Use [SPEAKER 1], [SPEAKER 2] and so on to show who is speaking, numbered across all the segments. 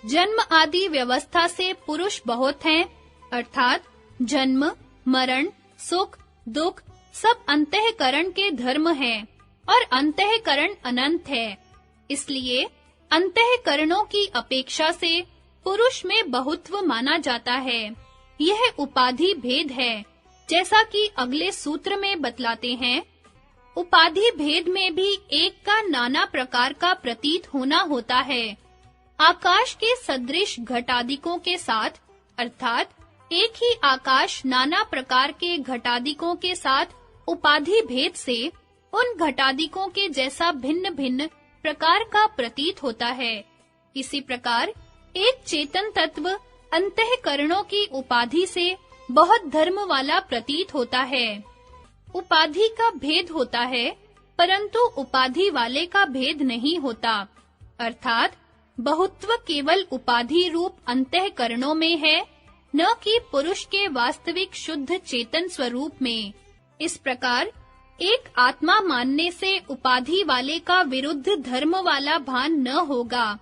[SPEAKER 1] जन्म आदि व्यवस्था से पुरुष बहुत हैं, अर्थात जन्म, मरण, सुख, दुख सब अंतःकरण के धर्म हैं और अंतःकरण अनंत है। इसलिए अंतःकरणों की अपेक्षा से पुरुष में बहुत्व माना जाता है। यह उपाधि भेद है, जैसा कि अगले सूत्र में बतलाते हैं। उपाधि भेद में भी एक का नाना प्रकार का प्रतीत होना होता है। आकाश के सदृश घटादिकों के साथ, अर्थात एक ही आकाश नाना प्रकार के घटादिकों के साथ उपाधि भेद से उन घटादिकों के जैसा भिन्न-भिन्न प्रकार का प्रतीत होता है। इसी प्रकार एक चेतन तत्व अंतःकरणों की उपाधि से बहुत धर्म वाला प्रतीत होता है। उपाधि का भेद होता है, परंतु उपाधि वाले का भेद नहीं होता, अर्थात बहुत्व केवल उपाधि रूप अंतःकरणों में है, न कि पुरुष के वास्तविक शुद्ध चेतन स्वरूप में। इस प्रकार एक आत्मा मानने से उपाधि वाले का विरुद्ध धर्म वाला भान न होगा।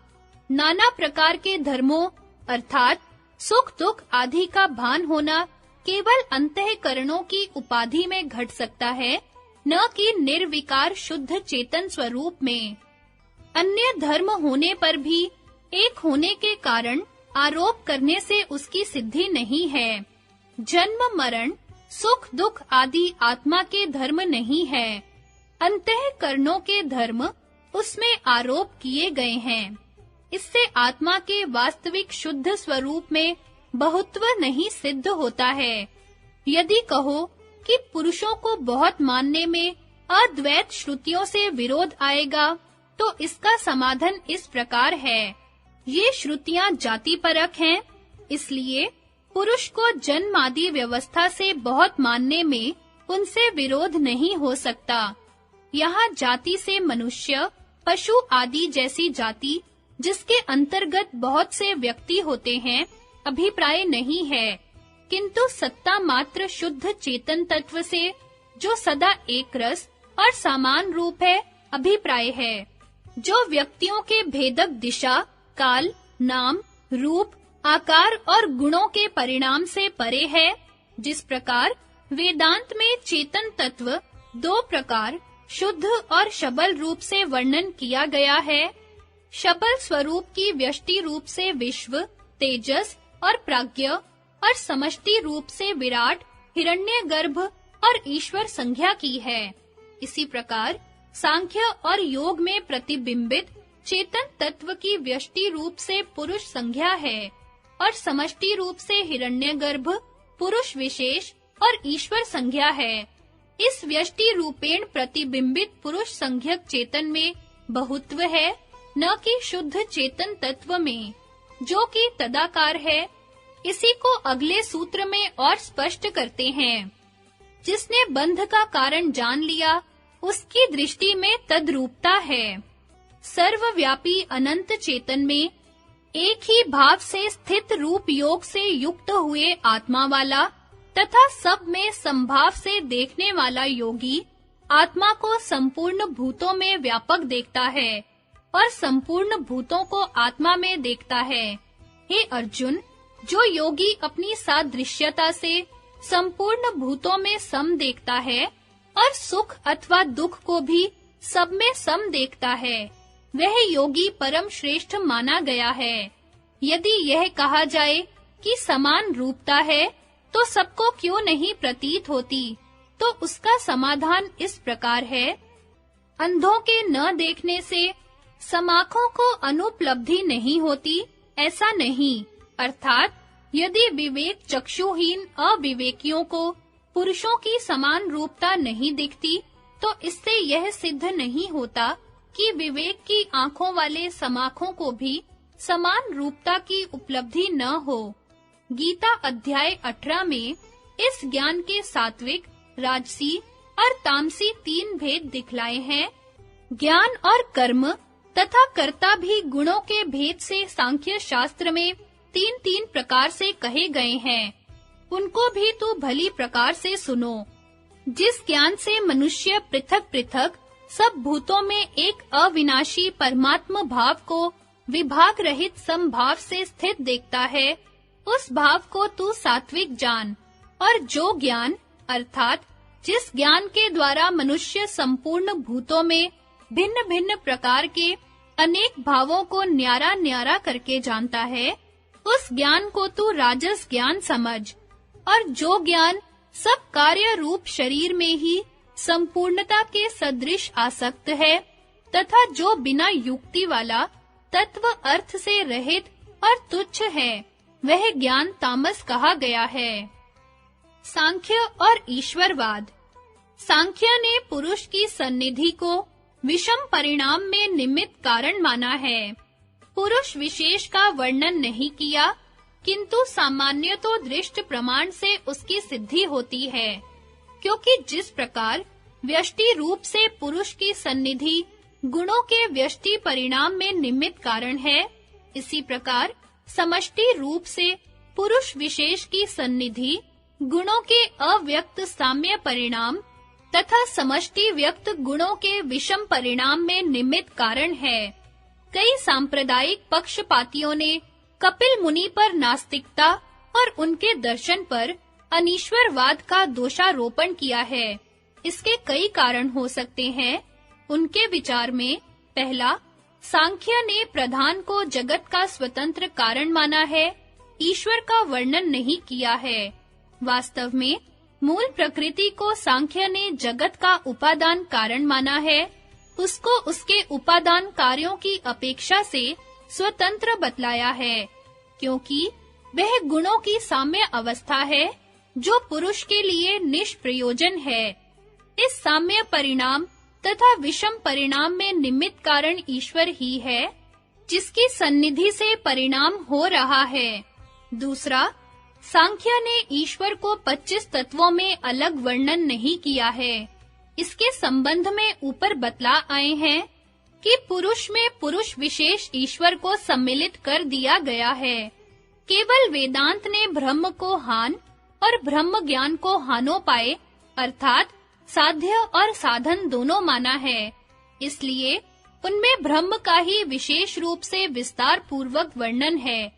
[SPEAKER 1] नाना प्रकार के धर्मों अर्थात सुख दुख आदि का भान होना केवल अंतःकरणों की उपाधि में घट सकता है, न कि निर्विकार शुद्ध चेतन स्वरूप में। अन्य धर्म होने पर भी एक होने के कारण आरोप करने से उसकी सिद्धि नहीं है। जन्म मरण सुख दुख आदि आत्मा के धर्म नहीं है, अंतःकरणों के धर्म उसमें आरोप किए गए हैं। इससे आत्मा के वास्तविक शुद्ध स्वरूप में बहुत्व नहीं सिद्ध होता है। यदि कहो कि पुरुषों को बहुत मानने में अद्वैत श्रुतियों से विरोध आएगा, तो इसका समाधान इस प्रकार है। ये श्रुतियां जाति परक हैं, इसलिए पुरुष को जन्म आदि व्यवस्था से बहुत मानने में उनसे विरोध नहीं हो सकता। यहाँ जाति से मनुष्य, पशु आदि जैसी जाति, जिसके अंतर्गत बहुत से व्यक्ति होते हैं, अभिप्राय नहीं है, किंतु सत्ता मात्र शुद्ध चेतन तत्व से जो सदा एक रस और समान रूप है, अभिप्राय है। जो व्यक्तियों के भेदक दिशा, काल, नाम, रूप, आकार और गुणों के परिणाम से परे है, जिस प्रकार वेदांत में चेतन तत्व दो प्रकार शुद्ध और शबल रूप से वर्णन किया गया है। शबल स्वरूप की व्यष्टि रूप से विश्व, तेजस और प्राज्ञ और समष्टि रूप से विराट, हिरण्यगर्भ और ईश्वर संज्ञा की है। इसी प्रकार सांख्य और योग में प्रतिबिंबित चेतन तत्व की व्यष्टि रूप से पुरुष संज्ञा है और समष्टि रूप से हिरण्यगर्भ पुरुष विशेष और ईश्वर संज्ञा है। इस व्यष्टि रूपेण प्रतिबिंबित पुरुष संज्ञक चेतन में बहुत्व है, न कि शुद्ध चेतन तत्व में, जो कि तदाकार है। इसी को अगले सूत्र में और स्पष्ट करते हैं। जिसने बंध का कारण जान लिया, उसकी दृष्टि में तद्रूपता है। सर्वव्यापी अनंत चेतन में एक ही भाव से स्थित रूप योग से युक्त हुए आत्मा वाला तथा सब में संभाव से देखने वाला योगी आत्मा को संपूर्ण भूतों में व्यापक देखता है और संपूर्ण भूतों को आत्मा में देखता है। हे अर्जुन, जो योगी अपनी सादृश्यता से संपूर्ण भूतों में सम देखता है और सुख अथवा दुख को भी सब में सम देखता है, वह योगी परम श्रेष्ठ माना गया है। यदि यह कहा जाए कि समान रूपता है, तो सबको क्यों नहीं प्रतीत होती, तो उसका समाधान इस प्रकार है। अंधों के न देखने से समाखों को अनुपलब्धि नहीं होती, ऐसा नहीं। अर्थात यदि विवेक चक्षुहीन अविवेकियों को पुरुषों की समान रूपता नहीं दिखती, तो इससे यह सिद्ध नहीं होता कि विवेक की आंखों वाले समाखों को भी समान रूपता की उपलब्धि न हो। गीता अध्याय 18 में इस ज्ञान के सात्विक, राजसी और तामसी तीन भेद दिखलाए हैं। ज्ञान और कर्म तथा कर्ता भी गुणों के भेद से सांख्य शास्त्र में तीन प्रकार से कहे गए हैं। उनको भी तो भली प्रकार से सुनो। जिस ज्ञान से मनुष्य पृथक-पृथक सब भूतों में एक अविनाशी परमात्म भाव को विभाग रहित समभाव से स्थित देखता है, उस भाव को तू सात्विक जान। और जो ज्ञान अर्थात जिस ज्ञान के द्वारा मनुष्य संपूर्ण भूतों में भिन्न-भिन्न प्रकार के अनेक भावों को न्यारा-न्यारा करके जानता है, उस ज्ञान को तू राजस ज्ञान समझ। और जो ज्ञान सब कार्य रूप शरीर में ही संपूर्णता के सदृश आसक्त है तथा जो बिना युक्ति वाला तत्व अर्थ से रहित और तुच्छ है, वह ज्ञान तामस कहा गया है। सांख्य और ईश्वरवाद। सांख्य ने पुरुष की सन्निधि को विषम परिणाम में निमित्त कारण माना है। पुरुष विशेष का वर्णन नहीं किया, किंतु सामान्य तो दृष्ट प्रमाण से उसकी सिद्धि होती है, क्योंकि जिस प्रकार व्यष्टि रूप से पुरुष की सन्निधि गुणों के व्यष्टि परिणाम में निमित्त कारण है, इसी प्रकार समष्टि रूप से पुरुष विशेष की सन्निधि गुणों के अव्यक्त साम्य परिणाम तथा समष्टि व्यक्त गुणों के विषम परिणाम में निमित्त कारण है। कई सांप्रदायिक पक्षपातियों ने कपिल मुनि पर नास्तिकता और उनके दर्शन पर अनीश्वरवाद का दोषारोपण किया है। इसके कई कारण हो सकते हैं। उनके विचार में पहला, सांख्य ने प्रधान को जगत का स्वतंत्र कारण माना है, ईश्वर का वर्णन नहीं किया है। वास्तव में मूल प्रकृति को सांख्य ने जगत का उपादान कारण माना है, उसको उसके उपादान कार्यों की अपेक्षा से स्वतंत्र बतलाया है, क्योंकि वह गुणों की साम्य अवस्था है जो पुरुष के लिए निष्प्रयोजन है। इस साम्य परिणाम तथा विषम परिणाम में निमित्त कारण ईश्वर ही है, जिसकी सन्निधि से परिणाम हो रहा है। दूसरा, सांख्य ने ईश्वर को 25 तत्वों में अलग वर्णन नहीं किया है। इसके संबंध में ऊपर बतला आए हैं कि पुरुष में पुरुष विशेष ईश्वर को सम्मिलित कर दिया गया है। केवल वेदांत ने ब्रह्म को हान और ब्रह्म ज्ञान को हानोपाय अर्थात साध्य और साधन दोनों माना है। इसलिए उनमें ब्रह्म का ही विशेष रूप से विस्तार पूर्वक वर्णन है।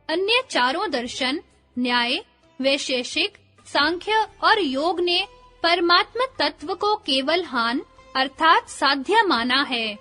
[SPEAKER 1] अन्य चारों दर्शन न्याय, वैशेषिक, सांख्य और योग ने परमात्म तत्व को केवल हान अर्थात साध्य माना है।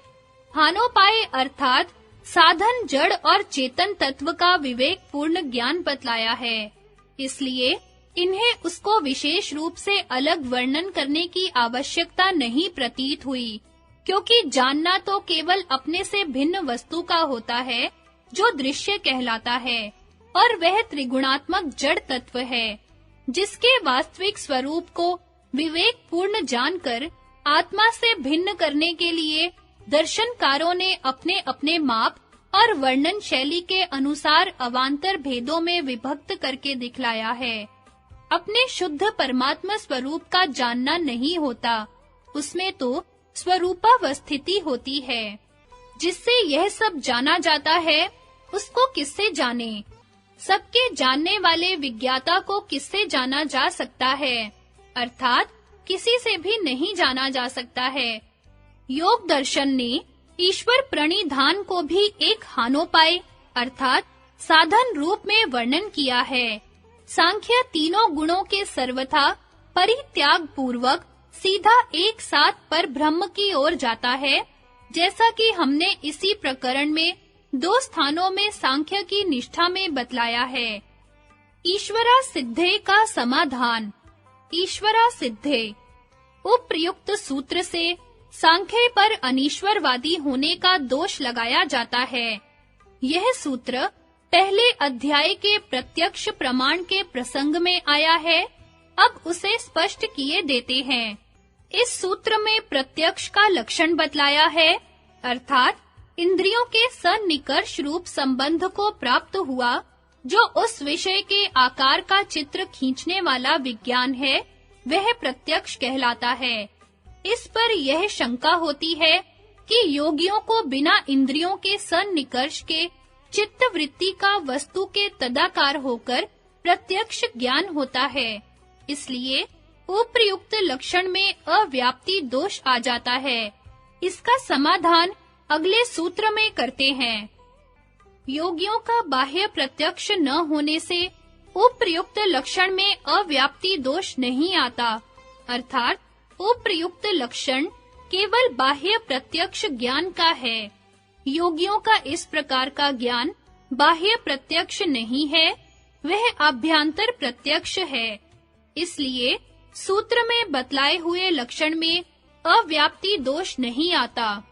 [SPEAKER 1] हानोपाय अर्थात साधन जड़ और चेतन तत्व का विवेक पूर्ण ज्ञान बतलाया है। इसलिए इन्हें उसको विशेष रूप से अलग वर्णन करने की आवश्यकता नहीं प्रतीत हुई, क्योंकि जानना तो केवल अपने से भिन्न वस्तु का होता है जो दृश्य कहलाता है, और वह त्रिगुणात्मक जड़ तत्व है, जिसके वास्तविक स्वरूप को विवेक पूर्ण जानकर आत्मा से भिन्न करने के लिए दर्शनकारों ने अपने-अपने माप और वर्णन शैली के अनुसार अवान्तर भेदों में विभक्त करके दिखलाया है। अपने शुद्ध परमात्मा स्वरूप का जानना नहीं होता, उसमें तो स्वरूपावस्थिति होती है। जिससे यह सब जाना जाता है, उसको किससे जाने? सबके जानने वाले विज्ञाता को किससे जाना जा सकता है? अर्थात किसी से भी नहीं जाना जा सकता है। योग दर्शन ने ईश्वर प्रणिधान को भी एक हानोपाय अर्थात साधन रूप में वर्णन किया है। सांख्य तीनों गुणों के सर्वथा परित्याग पूर्वक सीधा एक साथ पर ब्रह्म की ओर जाता है, जैसा कि हमने इसी प्रकरण में 2 स्थानों में सांख्य की निष्ठा में बतलाया है। ईश्वरा सिद्धे का समाधान। ईश्वरा सिद्धे उपयुक्त सूत्र से सांख्य पर अनीश्वरवादी होने का दोष लगाया जाता है। यह सूत्र पहले अध्याय के प्रत्यक्ष प्रमाण के प्रसंग में आया है, अब उसे स्पष्ट किए देते हैं। इस सूत्र में प्रत्यक्ष का लक्षण बतलाया है, अर्थात इंद्रियों के सन्निकर्ष रूप संबंध को प्राप्त हुआ जो उस विषय के आकार का चित्र खींचने वाला विज्ञान है, वह प्रत्यक्ष कहलाता है। इस पर यह शंका होती है कि योगियों को बिना इंद्रियों के सन्निकर्ष के चित्त वृत्ति का वस्तु के तदाकार होकर प्रत्यक्ष ज्ञान होता है। इसलिए उपर्युक्त लक्षण में अव्याप्ति दोष आ जाता है। इसका समाधान अगले सूत्र में करते हैं। योगियों का बाह्य प्रत्यक्ष न होने से उपर्युक्त लक्षण में अव्याप्ति दोष नहीं आता, अर्थात उपर्युक्त लक्षण केवल बाह्य प्रत्यक्ष ज्ञान का है। योगियों का इस प्रकार का ज्ञान बाह्य प्रत्यक्ष नहीं है, वह अभ्यांतर प्रत्यक्ष है। इसलिए सूत्र में बतलाए हुए लक्षण में अव्याप्ति दोष नहीं आता।